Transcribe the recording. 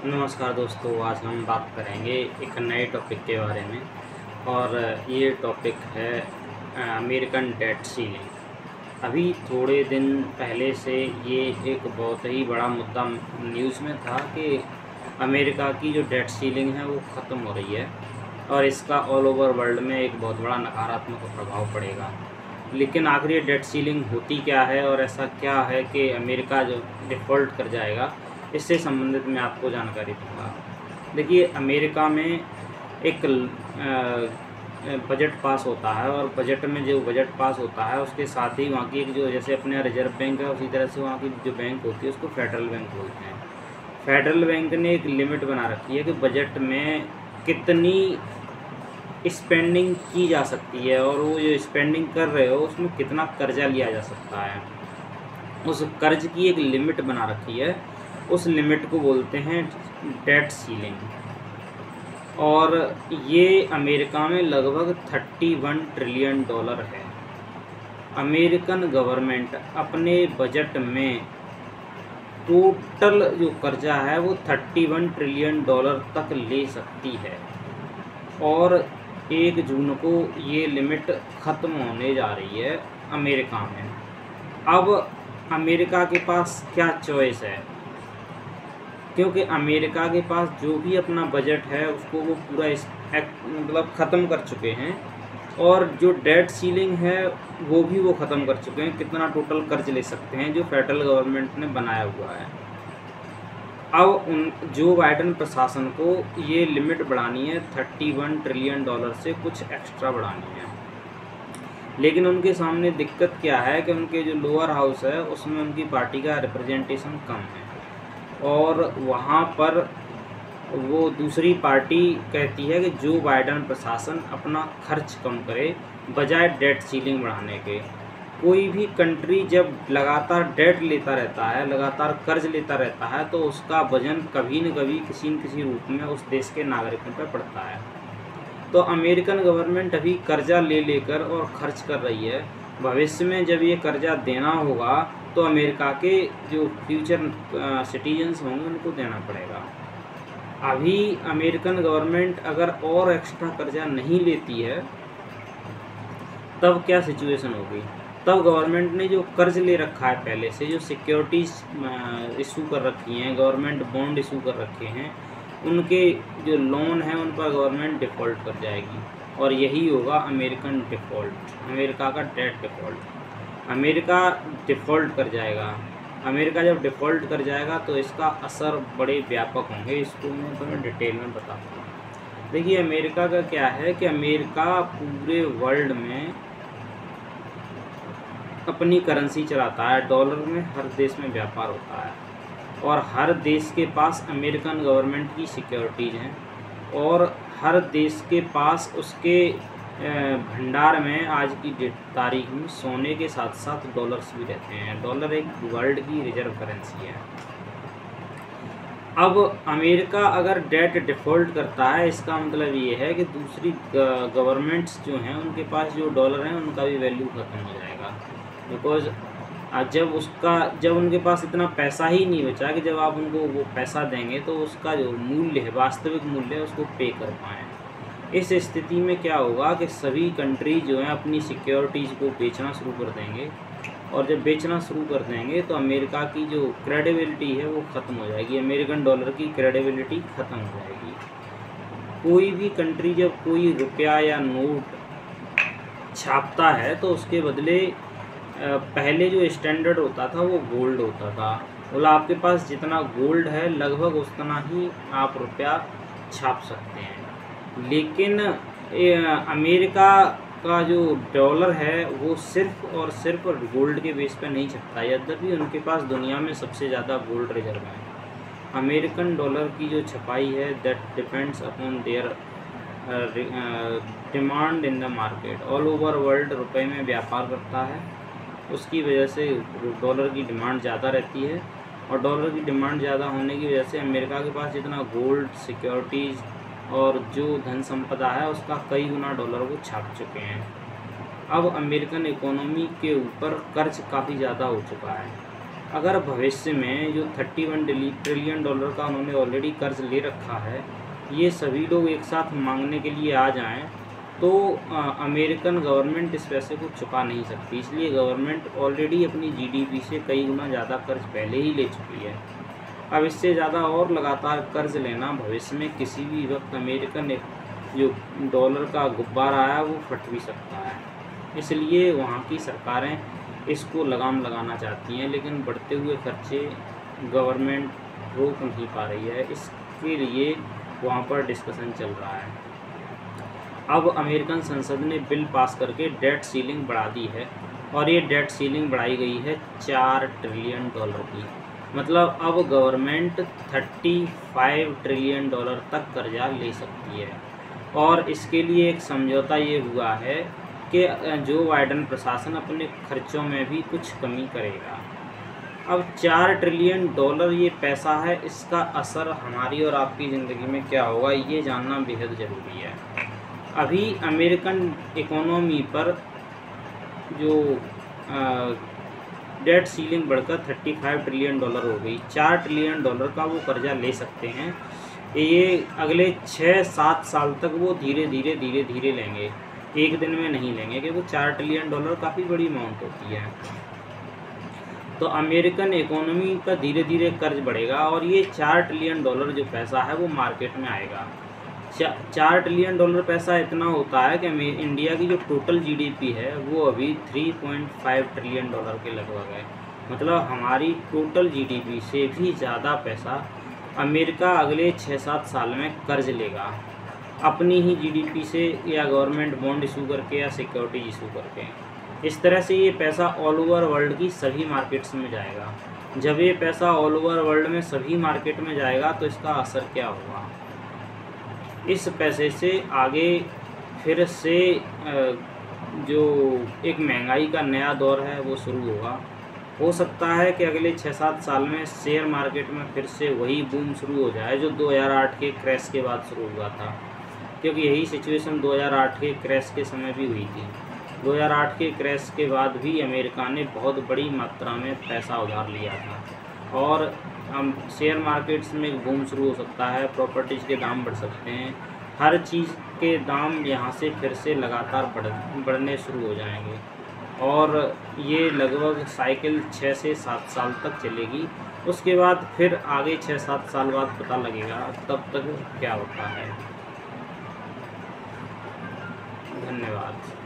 नमस्कार दोस्तों, आज हम बात करेंगे एक नए टॉपिक के बारे में। और ये टॉपिक है अमेरिकन डेट सीलिंग। अभी थोड़े दिन पहले से ये एक बहुत ही बड़ा मुद्दा न्यूज़ में था कि अमेरिका की जो डेट सीलिंग है वो ख़त्म हो रही है और इसका ऑल ओवर वर्ल्ड में एक बहुत बड़ा नकारात्मक प्रभाव पड़ेगा। लेकिन आखिर ये डेट सीलिंग होती क्या है और ऐसा क्या है कि अमेरिका जो डिफ़ॉल्ट कर जाएगा, इससे संबंधित मैं आपको जानकारी दूँगा। देखिए, अमेरिका में एक बजट पास होता है और बजट में जो बजट पास होता है उसके साथ ही वहाँ की एक जो जैसे अपने रिजर्व बैंक है, उसी तरह से वहाँ की जो बैंक होती है उसको फेडरल बैंक बोलते हैं। फेडरल बैंक ने एक लिमिट बना रखी है कि बजट में कितनी स्पेंडिंग की जा सकती है और वो जो स्पेंडिंग कर रहे हो उसमें कितना कर्जा लिया जा सकता है। उस कर्ज की एक लिमिट बना रखी है, उस लिमिट को बोलते हैं डेट सीलिंग। और ये अमेरिका में लगभग $31 ट्रिलियन है। अमेरिकन गवर्नमेंट अपने बजट में टोटल जो कर्जा है वो $31 ट्रिलियन तक ले सकती है और 1 जून को ये लिमिट ख़त्म होने जा रही है अमेरिका में। अब अमेरिका के पास क्या चॉइस है, क्योंकि अमेरिका के पास जो भी अपना बजट है उसको वो पूरा मतलब ख़त्म कर चुके हैं और जो डेट सीलिंग है वो भी वो ख़त्म कर चुके हैं, कितना टोटल कर्ज ले सकते हैं जो फेडरल गवर्नमेंट ने बनाया हुआ है। अब जो बाइडेन प्रशासन को ये लिमिट बढ़ानी है $31 ट्रिलियन से कुछ एक्स्ट्रा बढ़ानी है। लेकिन उनके सामने दिक्कत क्या है कि उनके जो लोअर हाउस है उसमें उनकी पार्टी का रिप्रेजेंटेशन कम है और वहाँ पर वो दूसरी पार्टी कहती है कि जो बाइडेन प्रशासन अपना खर्च कम करे बजाय डेट सीलिंग बढ़ाने के। कोई भी कंट्री जब लगातार डेट लेता रहता है, लगातार कर्ज लेता रहता है, तो उसका वजन कभी न कभी किसी न किसी रूप में उस देश के नागरिकों पर पड़ता है। तो अमेरिकन गवर्नमेंट अभी कर्जा ले लेकर और खर्च कर रही है। भविष्य में जब ये कर्जा देना होगा तो अमेरिका के जो फ्यूचर सिटीजन्स होंगे उनको देना पड़ेगा। अभी अमेरिकन गवर्नमेंट अगर और एक्स्ट्रा कर्जा नहीं लेती है तब क्या सिचुएशन होगी। तब गवर्नमेंट ने जो कर्ज ले रखा है पहले से, जो सिक्योरिटीज़ इशू कर रखी हैं, गवर्नमेंट बॉन्ड इशू कर रखे हैं, उनके जो लोन हैं उन पर गवर्नमेंट डिफ़ॉल्ट कर जाएगी और यही होगा अमेरिकन डिफ़ॉल्ट, अमेरिका का डेट डिफ़ॉल्ट। अमेरिका डिफ़ॉल्ट कर जाएगा। अमेरिका जब डिफ़ॉल्ट कर जाएगा तो इसका असर बड़े व्यापक होंगे। इसको मैं तुम्हें डिटेल में बताता हूँ। देखिए, अमेरिका का क्या है कि अमेरिका पूरे वर्ल्ड में अपनी करेंसी चलाता है, डॉलर में हर देश में व्यापार होता है और हर देश के पास अमेरिकन गवर्नमेंट की सिक्योरिटीज़ हैं और हर देश के पास उसके भंडार में आज की तारीख में सोने के साथ साथ डॉलर्स भी रहते हैं। डॉलर एक वर्ल्ड की रिजर्व करेंसी है। अब अमेरिका अगर डेट डिफ़ॉल्ट करता है, इसका मतलब ये है कि दूसरी गवर्नमेंट्स जो हैं उनके पास जो डॉलर हैं उनका भी वैल्यू ख़त्म हो जाएगा। बिकॉज़ जब उनके पास इतना पैसा ही नहीं बचा कि जब आप उनको वो पैसा देंगे तो उसका जो मूल्य है, वास्तविक मूल्य है, उसको पे कर पाएँ। इस स्थिति में क्या होगा कि सभी कंट्री जो हैं अपनी सिक्योरिटीज़ को बेचना शुरू कर देंगे और जब बेचना शुरू कर देंगे तो अमेरिका की जो क्रेडिबिलिटी है वो ख़त्म हो जाएगी। अमेरिकन डॉलर की क्रेडिबिलिटी ख़त्म हो जाएगी। कोई भी कंट्री जब कोई रुपया या नोट छापता है तो उसके बदले पहले जो स्टैंडर्ड होता था वो गोल्ड होता था। बोला आपके पास जितना गोल्ड है लगभग उतना ही आप रुपया छाप सकते हैं। लेकिन अमेरिका का जो डॉलर है वो सिर्फ़ और सिर्फ गोल्ड के बेस पे नहीं छपता, यद्यपि उनके पास दुनिया में सबसे ज़्यादा गोल्ड रिजर्व है। अमेरिकन डॉलर की जो छपाई है that depends upon their demand in the market. All over world रुपए में व्यापार करता है, उसकी वजह से डॉलर की डिमांड ज़्यादा रहती है और डॉलर की डिमांड ज़्यादा होने की वजह से अमेरिका के पास जितना गोल्ड, सिक्योरिटीज़ और जो धन संपदा है उसका कई गुना डॉलर वो छाप चुके हैं। अब अमेरिकन इकोनॉमी के ऊपर कर्ज काफ़ी ज़्यादा हो चुका है। अगर भविष्य में जो 31 ट्रिलियन डॉलर का उन्होंने ऑलरेडी कर्ज ले रखा है, ये सभी लोग एक साथ मांगने के लिए आ जाएं, तो अमेरिकन गवर्नमेंट इस पैसे को चुका नहीं सकती। इसलिए गवर्नमेंट ऑलरेडी अपनी जीडीपी से कई गुना ज़्यादा कर्ज पहले ही ले चुकी है। अब इससे ज़्यादा और लगातार कर्ज लेना भविष्य में किसी भी वक्त अमेरिकन जो डॉलर का गुब्बारा है वो फट भी सकता है। इसलिए वहाँ की सरकारें इसको लगाम लगाना चाहती हैं, लेकिन बढ़ते हुए खर्चे गवर्नमेंट रोक नहीं पा रही है। इसके लिए वहाँ पर डिस्कशन चल रहा है। अब अमेरिकन संसद ने बिल पास करके डेट सीलिंग बढ़ा दी है, और ये डेट सीलिंग बढ़ाई गई है 4 ट्रिलियन डॉलर की। मतलब अब गवर्नमेंट 35 ट्रिलियन डॉलर तक कर्जा ले सकती है। और इसके लिए एक समझौता ये हुआ है कि जो बाइडेन प्रशासन अपने खर्चों में भी कुछ कमी करेगा। अब 4 ट्रिलियन डॉलर ये पैसा है, इसका असर हमारी और आपकी ज़िंदगी में क्या होगा ये जानना बेहद ज़रूरी है। अभी अमेरिकन इकोनॉमी पर जो डेट सीलिंग बढ़कर 35 ट्रिलियन डॉलर हो गई। 4 ट्रिलियन डॉलर का वो कर्जा ले सकते हैं। ये अगले 6-7 साल तक वो धीरे धीरे लेंगे, एक दिन में नहीं लेंगे, क्योंकि 4 ट्रिलियन डॉलर काफ़ी बड़ी अमाउंट होती है। तो अमेरिकन इकोनॉमी का धीरे धीरे कर्ज बढ़ेगा, और ये 4 ट्रिलियन डॉलर जो पैसा है वो मार्केट में आएगा। 4 ट्रिलियन डॉलर पैसा इतना होता है कि इंडिया की जो टोटल जीडीपी है वो अभी 3.5 ट्रिलियन डॉलर के लगभग है। मतलब हमारी टोटल जीडीपी से भी ज़्यादा पैसा अमेरिका अगले 6-7 साल में कर्ज लेगा, अपनी ही जीडीपी से, या गवर्नमेंट बॉन्ड इशू करके, या सिक्योरिटी इशू करके। इस तरह से ये पैसा ऑल ओवर वर्ल्ड की सभी मार्केट्स में जाएगा। जब ये पैसा ऑल ओवर वर्ल्ड में सभी मार्केट में जाएगा तो इसका असर क्या होगा? इस पैसे से आगे फिर से जो एक महंगाई का नया दौर है वो शुरू होगा। हो सकता है कि अगले 6-7 साल में शेयर मार्केट में फिर से वही बूम शुरू हो जाए जो 2008 के क्रैश के बाद शुरू हुआ था, क्योंकि यही सिचुएशन 2008 के क्रैश के समय भी हुई थी। 2008 के क्रैश के बाद भी अमेरिका ने बहुत बड़ी मात्रा में पैसा उधार लिया था, और हम शेयर मार्केट्स में एक बूम शुरू हो सकता है, प्रॉपर्टीज़ के दाम बढ़ सकते हैं, हर चीज़ के दाम यहाँ से फिर से लगातार बढ़ने शुरू हो जाएंगे, और ये लगभग साइकिल 6 से 7 साल तक चलेगी। उसके बाद फिर आगे 6-7 साल बाद पता लगेगा तब तक क्या होता है। धन्यवाद।